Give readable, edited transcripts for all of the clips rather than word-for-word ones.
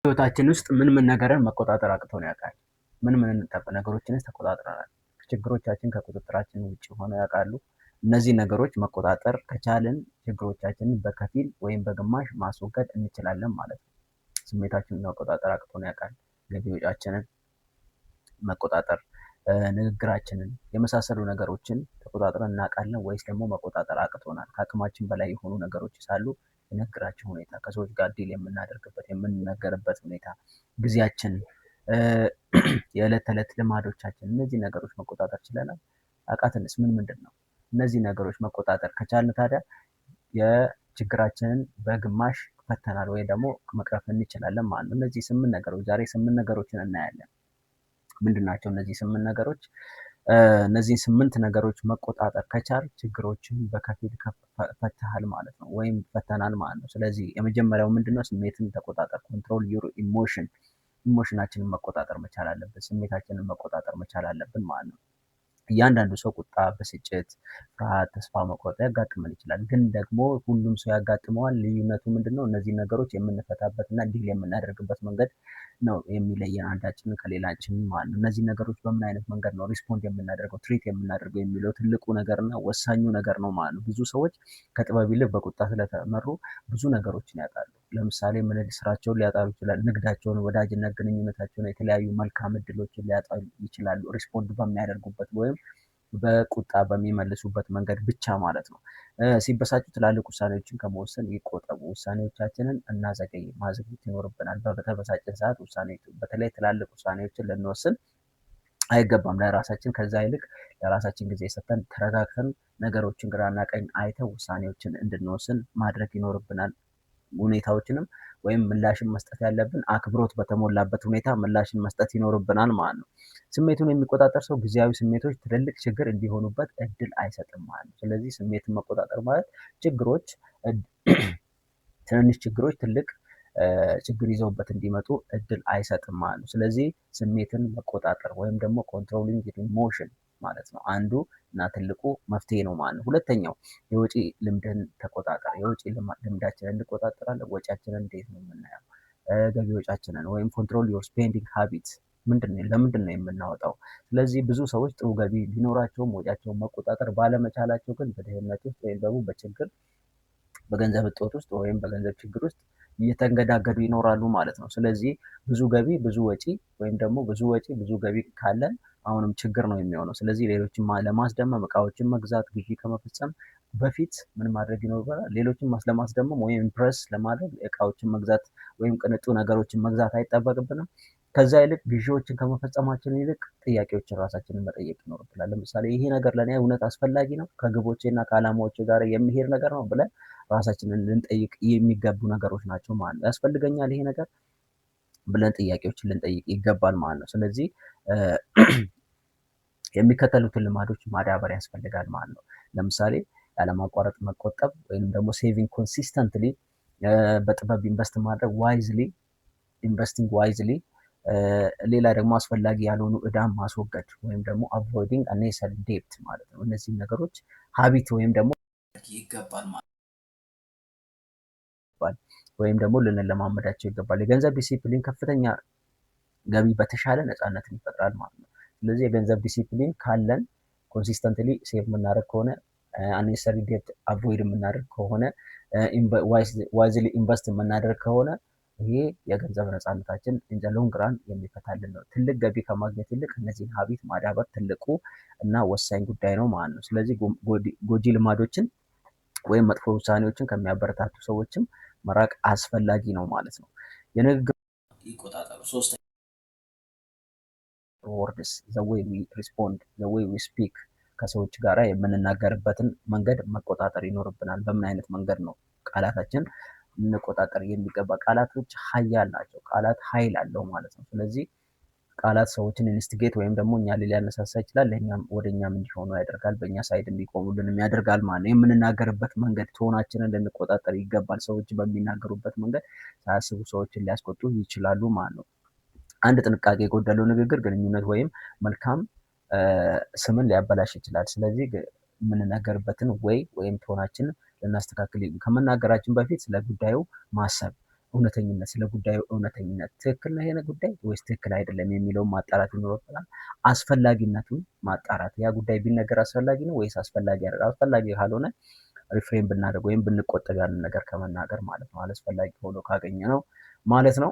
ህይወታችን ውስጥ ምን ነገርን መቆጣጠር አቅቶን ያውቃል? ምን ነገሮችንስ ተቆጣጥረናል? ችግሮቻችን ከቁጥጥራችን ውጭ ሆነው ያውቃሉ? እነዚህ ነገሮች መቆጣጠር ከቻልን ችግሮቻችንን በከፊል ወይም በግማሽ ማስወገድ እንችላለን ማለት ነው። ስሜታችንን መቆጣጠር አቅቶን ያውቃል? ገቢ ወጪያችንን መቆጣጠር፣ ንግግራችንን የመሳሰሉ ነገሮችን ተቆጣጥረን እናውቃለን ወይስ ደግሞ መቆጣጠር አቅቶናል? ከአቅማችን በላይ የሆኑ ነገሮች ሳሉ የንግግራችን ሁኔታ፣ ከሰዎች ጋር ዲል የምናደርግበት የምንነገርበት ሁኔታ፣ ጊዜያችን፣ የዕለት ተዕለት ልማዶቻችን፣ እነዚህ ነገሮች መቆጣጠር ችለናል? አቃተንስ ምንድን ነው? እነዚህ ነገሮች መቆጣጠር ከቻልን ታዲያ የችግራችንን በግማሽ ፈተናል ወይ ደግሞ መቅረፍ እንችላለን ማለት ነው። እነዚህ 8 ነገሮች ዛሬ 8 ነገሮችን እናያለን። ምንድን ናቸው እነዚህ 8 ነገሮች? እነዚህን 8 ነገሮች መቆጣጠር ከቻል ችግሮችን በከፊል ፈተሃል ማለት ነው፣ ወይም ፈተናል ማለት ነው። ስለዚህ የመጀመሪያው ምንድነው? ስሜትን ተቆጣጠር። ኮንትሮል ዩር ኢሞሽን። ኢሞሽናችንን መቆጣጠር መቻል አለብን። ስሜታችንን መቆጣጠር መቻል አለብን ማለት ነው። እያንዳንዱ ሰው ቁጣ፣ ብስጭት፣ ፍርሃት፣ ተስፋ መቁረጥ ያጋጥመን ይችላል። ግን ደግሞ ሁሉም ሰው ያጋጥመዋል። ልዩነቱ ምንድነው? እነዚህ ነገሮች የምንፈታበትና ዲል የምናደርግበት መንገድ ነው የሚለየን አንዳችንን ከሌላችን ማለት ነው። እነዚህ ነገሮች በምን አይነት መንገድ ነው ሪስፖንድ የምናደርገው ትሪት የምናደርገው የሚለው ትልቁ ነገርና ወሳኙ ነገር ነው ማለት ነው። ብዙ ሰዎች ከጥበብ ይልቅ በቁጣ ስለተመሩ ብዙ ነገሮችን ያጣሉ። ለምሳሌ ስራቸውን ሊያጣሉ ይችላሉ። ንግዳቸውን፣ ወዳጅነት ግንኙነታቸውን፣ የተለያዩ መልካም እድሎችን ሊያጣሉ ይችላሉ ሪስፖንድ በሚያደርጉበት ወይም በቁጣ በሚመልሱበት መንገድ ብቻ ማለት ነው። ሲበሳጩ ትላልቅ ውሳኔዎችን ከመወሰን ይቆጠቡ። ውሳኔዎቻችንን እናዘገይ፣ ማዘግየት ይኖርብናል። በተበሳጨን ሰዓት በተለይ ትላልቅ ውሳኔዎችን ልንወስን አይገባም ለራሳችን። ከዛ ይልቅ ለራሳችን ጊዜ ሰጥተን ተረጋግተን ነገሮችን ግራና ቀኝ አይተው ውሳኔዎችን እንድንወስን ማድረግ ይኖርብናል። ሁኔታዎችንም ወይም ምላሽን መስጠት ያለብን አክብሮት በተሞላበት ሁኔታ ምላሽን መስጠት ይኖርብናል ማለት ነው። ስሜቱን የሚቆጣጠር ሰው ጊዜያዊ ስሜቶች ትልልቅ ችግር እንዲሆኑበት እድል አይሰጥም ማለት ነው። ስለዚህ ስሜትን መቆጣጠር ማለት ትንንሽ ችግሮች ትልቅ ችግር ይዘውበት እንዲመጡ እድል አይሰጥም ማለት ነው። ስለዚህ ስሜትን መቆጣጠር ወይም ደግሞ ኮንትሮሊንግ ኢሞሽን ማለት ነው አንዱ እና ትልቁ መፍትሄ ነው ማለት ነው። ሁለተኛው የወጪ ልምድን ተቆጣጠር። የወጪ ልምዳችንን እንቆጣጠራለን። ወጪያችንን እንዴት ነው የምናየው? ገቢ ወጪያችንን ወይም ኮንትሮል ዮር ስፔንዲንግ ሃቢት። ለምንድን ነው የምናወጣው? ስለዚህ ብዙ ሰዎች ጥሩ ገቢ ቢኖራቸውም ወጪያቸውን መቆጣጠር ባለመቻላቸው ግን በድህነት ውስጥ ወይም ደግሞ በገንዘብ እጦት ውስጥ ወይም በገንዘብ ችግር ውስጥ እየተንገዳገዱ ይኖራሉ ማለት ነው። ስለዚህ ብዙ ገቢ ብዙ ወጪ ወይም ደግሞ ብዙ ወጪ ብዙ ገቢ ካለን አሁንም ችግር ነው የሚሆነው። ስለዚህ ሌሎችን ለማስደመም እቃዎችን መግዛት ግዢ ከመፈጸም በፊት ምን ማድረግ ይኖርብናል? ሌሎችን ለማስደመም ወይም ኢምፕረስ ለማድረግ እቃዎችን መግዛት ወይም ቅንጡ ነገሮችን መግዛት አይጠበቅብንም። ከዛ ይልቅ ግዢዎችን ከመፈጸማችን ይልቅ ጥያቄዎችን ራሳችንን መጠየቅ ይኖርብናል። ለምሳሌ ይሄ ነገር ለእኔ እውነት አስፈላጊ ነው? ከግቦቼ እና ከዓላማዎቼ ጋር የሚሄድ ነገር ነው ብለን ራሳችንን ልንጠይቅ የሚገቡ ነገሮች ናቸው ማለት ነው። ያስፈልገኛል ይሄ ነገር ብለን ጥያቄዎችን ልንጠይቅ ይገባል ማለት ነው። ስለዚህ የሚከተሉትን ልማዶች ማዳበር ያስፈልጋል ማለት ነው። ለምሳሌ ያለማቋረጥ መቆጠብ ወይም ደግሞ ሴቪንግ ኮንሲስተንትሊ፣ በጥበብ ኢንቨስት ማድረግ ዋይዝሊ፣ ኢንቨስቲንግ ዋይዝሊ፣ ሌላ ደግሞ አስፈላጊ ያልሆኑ ዕዳን ማስወገድ ወይም ደግሞ አቮይዲንግ አኔሰሪ ዴፕት ማለት ነው። እነዚህ ነገሮች ሀቢት ወይም ደግሞ ይገባል ማለት ወይም ደግሞ ልንለማመዳቸው ይገባል። የገንዘብ ዲሲፕሊን ከፍተኛ ገቢ በተሻለ ነፃነትን ይፈጥራል ማለት ነው። ስለዚህ የገንዘብ ዲሲፕሊን ካለን ኮንሲስተንትሊ ሴቭ የምናደርግ ከሆነ አኔሰሪ ዴፕት አቮይድ የምናደርግ ከሆነ ዋይዝሊ ኢንቨስት የምናደርግ ከሆነ ይሄ የገንዘብ ነፃነታችን ኢን ዘ ሎንግ ራን የሚፈታልን ነው። ትልቅ ገቢ ከማግኘት ይልቅ እነዚህን ሀቢት ማዳበር ትልቁ እና ወሳኝ ጉዳይ ነው ማለት ነው። ስለዚህ ጎጂ ልማዶችን ወይም መጥፎ ውሳኔዎችን ከሚያበረታቱ ሰዎችም መራቅ አስፈላጊ ነው ማለት ነው። የንግግር ይቆጣጠሩ። ሶስተኛ ወርድስ ዘ ዌይ ዊ ሪስፖንድ ዘ ዌይ ዊ ስፒክ። ከሰዎች ጋር የምንናገርበትን መንገድ መቆጣጠር ይኖርብናል። በምን አይነት መንገድ ነው ቃላታችን እንቆጣጠር የሚገባ? ቃላቶች ኃያል ናቸው። ቃላት ኃይል አለው ማለት ነው። ስለዚህ ቃላት ሰዎችን ኢንስቲጌት ወይም ደግሞ እኛ ሊያነሳሳ ይችላል፣ ወደ እኛም እንዲሆኑ ያደርጋል፣ በእኛ ሳይድ እንዲቆሙልንም ያደርጋል ማለት ነው። የምንናገርበት መንገድ ቶናችንን ልንቆጣጠር ይገባል። ሰዎች በሚናገሩበት መንገድ ሳያስቡ ሰዎችን ሊያስቆጡ ይችላሉ ማለት ነው። አንድ ጥንቃቄ የጎደለው ንግግር ግንኙነት ወይም መልካም ስምን ሊያበላሽ ይችላል። ስለዚህ የምንናገርበትን ወይም ቶናችንን ልናስተካክል ከመናገራችን በፊት ስለ ጉዳዩ ማሰብ እውነተኝነት ስለ ጉዳዩ እውነተኝነት ትክክል ነው ይሄ ጉዳይ ወይስ ትክክል አይደለም የሚለውን ማጣራት ይኖርብናል። አስፈላጊነቱን ማጣራት ያ ጉዳይ ቢነገር አስፈላጊ ነው ወይስ አስፈላጊ አይደለም። አስፈላጊ ካልሆነ ሪፍሬን ብናደርግ ወይም ብንቆጠብ ያንን ነገር ከመናገር ማለት ነው። አላስፈላጊ ሆኖ ካገኘ ነው ማለት ነው።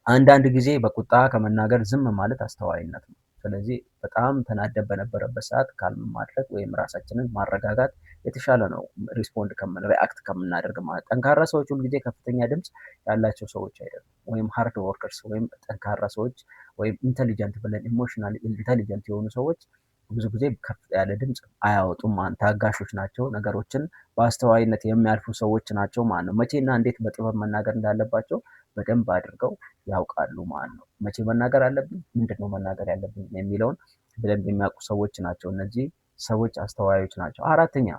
አንዳንድ ጊዜ በቁጣ ከመናገር ዝም ማለት አስተዋይነት ነው። ስለዚህ በጣም ተናደን በነበረበት ሰዓት ካልም ማድረግ ወይም ራሳችንን ማረጋጋት የተሻለ ነው። ሪስፖንድ ሪአክት ከምናደርግ ማለት ጠንካራ ሰዎች ሁልጊዜ ከፍተኛ ድምፅ ያላቸው ሰዎች አይደሉም፣ ወይም ሃርድ ወርከርስ ወይም ጠንካራ ሰዎች ወይም ኢንተሊጀንት ብለን ኢሞሽናል ኢንተሊጀንት የሆኑ ሰዎች ብዙ ጊዜ ከፍ ያለ ድምፅ አያወጡም። ታጋሾች ናቸው። ነገሮችን በአስተዋይነት የሚያልፉ ሰዎች ናቸው ማለት ነው። መቼና እንዴት በጥበብ መናገር እንዳለባቸው በደንብ አድርገው ያውቃሉ ማለት ነው። መቼ መናገር አለብኝ፣ ምንድነው መናገር ያለብኝ የሚለውን በደንብ የሚያውቁ ሰዎች ናቸው። እነዚህ ሰዎች አስተዋዮች ናቸው። አራተኛ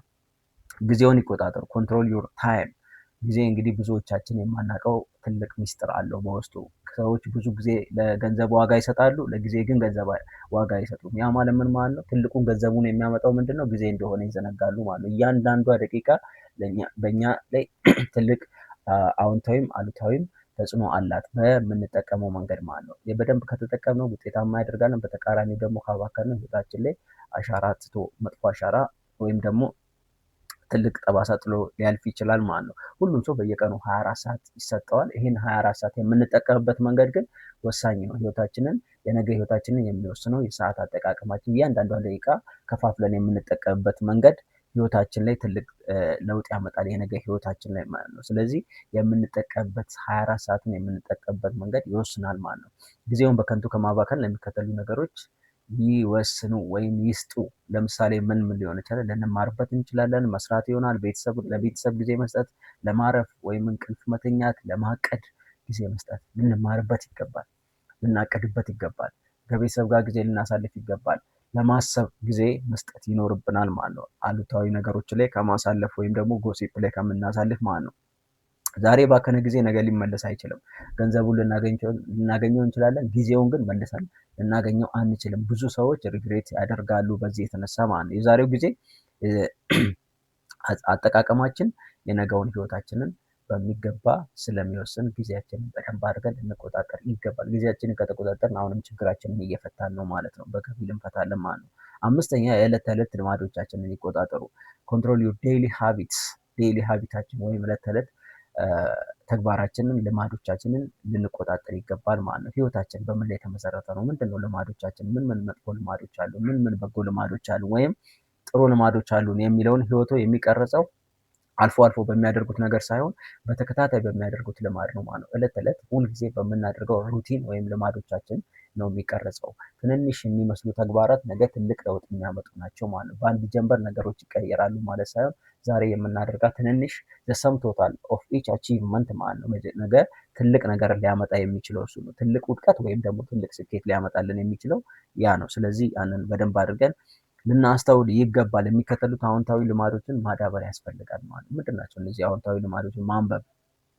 ጊዜውን ይቆጣጠሩ። ኮንትሮል ዩር ታይም። ጊዜ እንግዲህ ብዙዎቻችን የማናውቀው ትልቅ ሚስጥር አለው በውስጡ። ሰዎች ብዙ ጊዜ ለገንዘብ ዋጋ ይሰጣሉ፣ ለጊዜ ግን ገንዘብ ዋጋ አይሰጡም። ያ ማለት ምን ማለት ነው? ትልቁን ገንዘቡን የሚያመጣው ምንድን ነው? ጊዜ እንደሆነ ይዘነጋሉ ማለት ነው። እያንዳንዷ ደቂቃ በእኛ ላይ ትልቅ አዎንታዊም አሉታዊም ተጽዕኖ አላት በምንጠቀመው መንገድ ማለት ነው። በደንብ ከተጠቀምነው ውጤታማ ያደርጋለን። በተቃራኒ ደግሞ ካባከንን ህይወታችን ላይ አሻራ ትቶ መጥፎ አሻራ ወይም ደግሞ ትልቅ ጠባሳ ጥሎ ሊያልፍ ይችላል ማለት ነው። ሁሉም ሰው በየቀኑ 24 ሰዓት ይሰጠዋል። ይህን 24 ሰዓት የምንጠቀምበት መንገድ ግን ወሳኝ ነው። የነገ ህይወታችንን የሚወስነው የሰዓት አጠቃቀማችን፣ እያንዳንዷ ደቂቃ ከፋፍለን የምንጠቀምበት መንገድ ህይወታችን ላይ ትልቅ ለውጥ ያመጣል፣ የነገ ህይወታችን ላይ ማለት ነው። ስለዚህ የምንጠቀምበት 24 ሰዓትን የምንጠቀምበት መንገድ ይወስናል ማለት ነው። ጊዜውን በከንቱ ከማባከን ለሚከተሉ ነገሮች ይወስኑ ወይም ይስጡ። ለምሳሌ ምን ሊሆን ይችላል? ልንማርበት እንችላለን፣ መስራት ይሆናል፣ ለቤተሰብ ጊዜ መስጠት፣ ለማረፍ ወይም እንቅልፍ መተኛት፣ ለማቀድ ጊዜ መስጠት። ልንማርበት ይገባል፣ ልናቀድበት ይገባል፣ ከቤተሰብ ጋር ጊዜ ልናሳልፍ ይገባል፣ ለማሰብ ጊዜ መስጠት ይኖርብናል ማለት ነው። አሉታዊ ነገሮች ላይ ከማሳለፍ ወይም ደግሞ ጎሲፕ ላይ ከምናሳልፍ ማለት ነው። ዛሬ ባከነ ጊዜ ነገ ሊመለስ አይችልም። ገንዘቡን ልናገኘው እንችላለን፣ ጊዜውን ግን መልሰን ልናገኘው አንችልም። ብዙ ሰዎች ሪግሬት ያደርጋሉ በዚህ የተነሳ ማለት ነው። የዛሬው ጊዜ አጠቃቀማችን የነገውን ህይወታችንን በሚገባ ስለሚወስን ጊዜያችንን በደንብ አድርገን ልንቆጣጠር ይገባል። ጊዜያችንን ከተቆጣጠርን አሁንም ችግራችንን እየፈታን ነው ማለት ነው፣ በከፊል እንፈታለን ማለት ነው። አምስተኛ የዕለት ተዕለት ልማዶቻችንን ይቆጣጠሩ። ኮንትሮል ዩር ዴይሊ ሃቢትስ። ዴይሊ ሃቢታችን ወይም ዕለት ተዕለት ተግባራችንን ልማዶቻችንን ልንቆጣጠር ይገባል ማለት ነው። ህይወታችን በምን ላይ የተመሰረተ ነው? ምንድነው ልማዶቻችን? ምን መጥፎ ልማዶች አሉ? ምን በጎ ልማዶች አሉ? ወይም ጥሩ ልማዶች አሉን የሚለውን ህይወቶ የሚቀርጸው አልፎ አልፎ በሚያደርጉት ነገር ሳይሆን በተከታታይ በሚያደርጉት ልማድ ነው ማለት ነው። ዕለት ዕለት ሁልጊዜ በምናደርገው ሩቲን ወይም ልማዶቻችን ነው የሚቀረጸው። ትንንሽ የሚመስሉ ተግባራት ነገ ትልቅ ለውጥ የሚያመጡ ናቸው ማለት ነው። በአንድ ጀንበር ነገሮች ይቀየራሉ ማለት ሳይሆን ዛሬ የምናደርጋት ትንንሽ ሰም ቶታል ኦፍ ኢች አቺቭመንት ማለት ነው ነገ ትልቅ ነገር ሊያመጣ የሚችለው እሱ ነው። ትልቅ ውድቀት ወይም ደግሞ ትልቅ ስኬት ሊያመጣልን የሚችለው ያ ነው። ስለዚህ ያንን በደንብ አድርገን ልናስተውል ይገባል። የሚከተሉት አዎንታዊ ልማዶችን ማዳበር ያስፈልጋል ማለት ነው። ምንድን ናቸው እነዚህ አዎንታዊ ልማዶችን? ማንበብ፣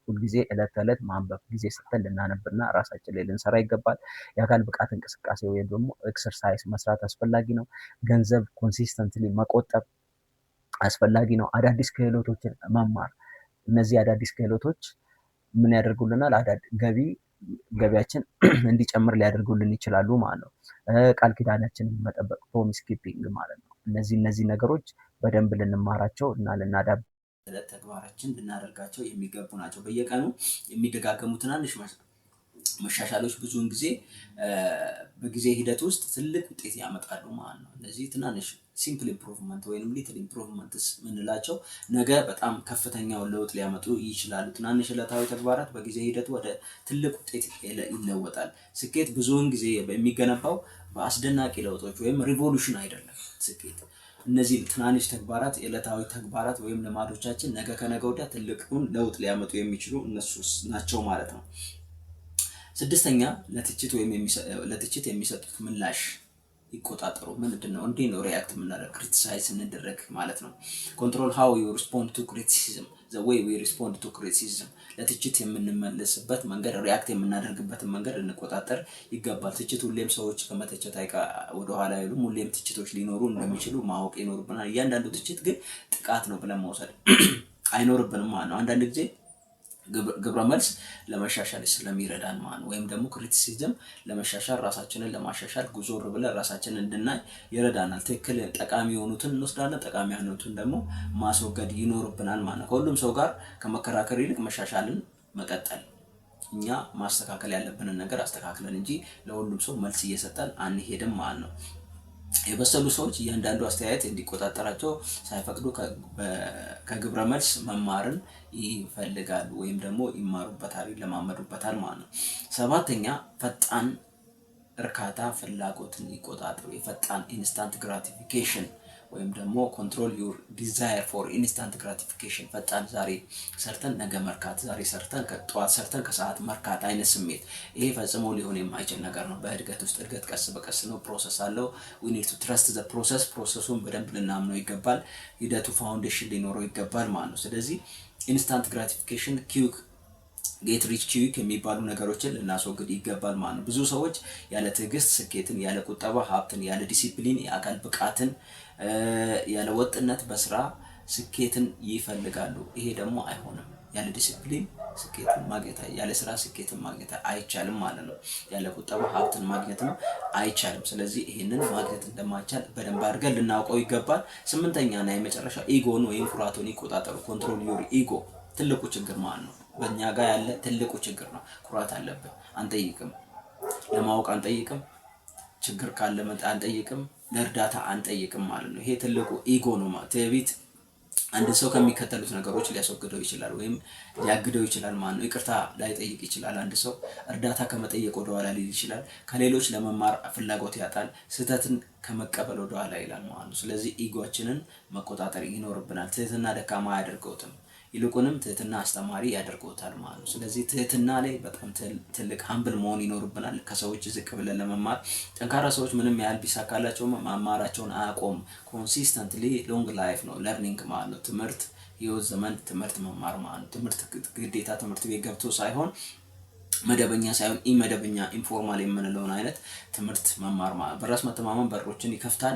ሁልጊዜ ዕለት ተዕለት ማንበብ፣ ጊዜ ሰጥተን ልናነብና ራሳችን ላይ ልንሰራ ይገባል። የአካል ብቃት እንቅስቃሴ ወይም ደግሞ ኤክሰርሳይዝ መስራት አስፈላጊ ነው። ገንዘብ ኮንሲስተንትሊ መቆጠብ አስፈላጊ ነው። አዳዲስ ክህሎቶችን መማር። እነዚህ አዳዲስ ክህሎቶች ምን ያደርጉልናል? ገቢያችን እንዲጨምር ሊያደርጉልን ይችላሉ ማለት ነው። ቃል ኪዳናችንን መጠበቅ ፕሮሚስ ኪፒንግ ማለት ነው። እነዚህ ነገሮች በደንብ ልንማራቸው እና ልናዳብር ተግባራችን ልናደርጋቸው የሚገቡ ናቸው። በየቀኑ የሚደጋገሙ ትናንሽ መሻሻሎች ብዙውን ጊዜ በጊዜ ሂደት ውስጥ ትልቅ ውጤት ያመጣሉ ማለት ነው። እነዚህ ትናንሽ ሲምፕል ኢምፕሩቭመንት ወይም ሊትል ኢምፕሩቭመንትስ የምንላቸው ነገ በጣም ከፍተኛውን ለውጥ ሊያመጡ ይችላሉ። ትናንሽ ዕለታዊ ተግባራት በጊዜ ሂደት ወደ ትልቅ ውጤት ይለወጣል። ስኬት ብዙውን ጊዜ የሚገነባው በአስደናቂ ለውጦች ወይም ሪቮሉሽን አይደለም። ስኬት እነዚህ ትናንሽ ተግባራት፣ የዕለታዊ ተግባራት ወይም ልማዶቻችን ነገ ከነገ ወዲያ ትልቁን ለውጥ ሊያመጡ የሚችሉ እነሱ ናቸው ማለት ነው። ስድስተኛ ለትችት የሚሰጡት ምላሽ ይቆጣጠሩ። ምንድን ነው? እንዴት ነው ሪያክት የምናደርግ? ክሪቲሳይዝ ስንደረግ ማለት ነው። ኮንትሮል ሃው ዩ ሪስፖንድ ቱ ክሪቲሲዝም ዘ ዌይ ዊ ሪስፖንድ ቱ ክሪቲሲዝም። ለትችት የምንመለስበት መንገድ፣ ሪያክት የምናደርግበትን መንገድ እንቆጣጠር ይገባል። ትችት ሁሌም ሰዎች ከመተቸት ወደኋላ አይሉም። ሁሌም ትችቶች ሊኖሩ እንደሚችሉ ማወቅ ይኖርብናል። እያንዳንዱ ትችት ግን ጥቃት ነው ብለን መውሰድ አይኖርብንም ማለት ነው። አንዳንድ ጊዜ ግብረ መልስ ለመሻሻል ስለሚረዳን ማለት ወይም ደግሞ ክሪቲሲዝም ለመሻሻል ራሳችንን ለማሻሻል ጉዞር ብለን ራሳችንን እንድናይ ይረዳናል። ትክክል ጠቃሚ የሆኑትን እንወስዳለን፣ ጠቃሚ ያልሆኑትን ደግሞ ማስወገድ ይኖርብናል ማለት ነው። ከሁሉም ሰው ጋር ከመከራከር ይልቅ መሻሻልን መቀጠል፣ እኛ ማስተካከል ያለብንን ነገር አስተካክለን እንጂ ለሁሉም ሰው መልስ እየሰጠን አንሄድም ማለት ነው። የበሰሉ ሰዎች እያንዳንዱ አስተያየት እንዲቆጣጠራቸው ሳይፈቅዱ ከግብረ መልስ መማርን ይፈልጋሉ ወይም ደግሞ ይማሩበታል፣ ይለማመዱበታል ማለት ነው። ሰባተኛ ፈጣን እርካታ ፍላጎትን ይቆጣጠሩ። የፈጣን ኢንስታንት ግራቲፊኬሽን ወይም ደግሞ ኮንትሮል ዩር ዲዛየር ፎር ኢንስታንት ግራቲፊኬሽን፣ ፈጣን ዛሬ ሰርተን ነገ መርካት፣ ዛሬ ሰርተን ጠዋት ሰርተን ከሰዓት መርካት አይነት ስሜት፣ ይሄ ፈጽሞ ሊሆን የማይችል ነገር ነው። በእድገት ውስጥ እድገት ቀስ በቀስ ነው፣ ፕሮሰስ አለው። ዊ ኒድ ቱ ትረስት ዘ ፕሮሰስ፣ ፕሮሰሱን በደንብ ልናምነው ይገባል። ሂደቱ ፋውንዴሽን ሊኖረው ይገባል ማለት ነው። ስለዚህ ኢንስታንት ግራቲፊኬሽን ኪውክ ጌት ሪች ኪዊክ የሚባሉ ነገሮችን ልናስወግድ ይገባል ማለት ነው። ብዙ ሰዎች ያለ ትዕግስት ስኬትን፣ ያለ ቁጠባ ሀብትን፣ ያለ ዲሲፕሊን የአካል ብቃትን፣ ያለ ወጥነት በስራ ስኬትን ይፈልጋሉ። ይሄ ደግሞ አይሆንም። ያለ ዲሲፕሊን ስኬትን ማግኘት፣ ያለ ስራ ስኬትን ማግኘት አይቻልም ማለት ነው። ያለ ቁጠባ ሀብትን ማግኘት ነው አይቻልም። ስለዚህ ይሄንን ማግኘት እንደማይቻል በደንብ አድርገን ልናውቀው ይገባል። ስምንተኛና የመጨረሻ ኢጎን ወይም ፍርሃቱን ይቆጣጠሩ። ኮንትሮል ዩር ኢጎ፣ ትልቁ ችግር ማለት ነው። በእኛ ጋር ያለ ትልቁ ችግር ነው። ኩራት አለብን፣ አንጠይቅም። ለማወቅ አንጠይቅም። ችግር ካለ አንጠይቅም። ለእርዳታ አንጠይቅም ማለት ነው። ይሄ ትልቁ ኢጎ ነው ማለት። ትዕቢት አንድ ሰው ከሚከተሉት ነገሮች ሊያስወግደው ይችላል ወይም ሊያግደው ይችላል ማለት ነው። ይቅርታ ላይጠይቅ ይችላል። አንድ ሰው እርዳታ ከመጠየቅ ወደ ኋላ ሊል ይችላል። ከሌሎች ለመማር ፍላጎት ያጣል። ስህተትን ከመቀበል ወደ ኋላ ይላል ማለት ነው። ስለዚህ ኢጎችንን መቆጣጠር ይኖርብናል። ትህትና ደካማ አያደርገውትም፣ ይልቁንም ትህትና አስተማሪ ያደርገውታል ማለት ነው። ስለዚህ ትህትና ላይ በጣም ትልቅ ሀምብል መሆን ይኖርብናል። ከሰዎች ዝቅ ብለን ለመማር ጠንካራ ሰዎች ምንም ያህል ቢሳካላቸው መማራቸውን አያቆም። ኮንሲስተንትሊ ሎንግ ላይፍ ነው ለርኒንግ ማለት ነው። ትምህርት ህይወት ዘመን ትምህርት መማር ማለት ነው። ትምህርት ግዴታ ትምህርት ቤት ገብቶ ሳይሆን መደበኛ ሳይሆን ኢመደበኛ ኢንፎርማል የምንለውን አይነት ትምህርት መማር ማለት በራስ መተማመን በሮችን ይከፍታል።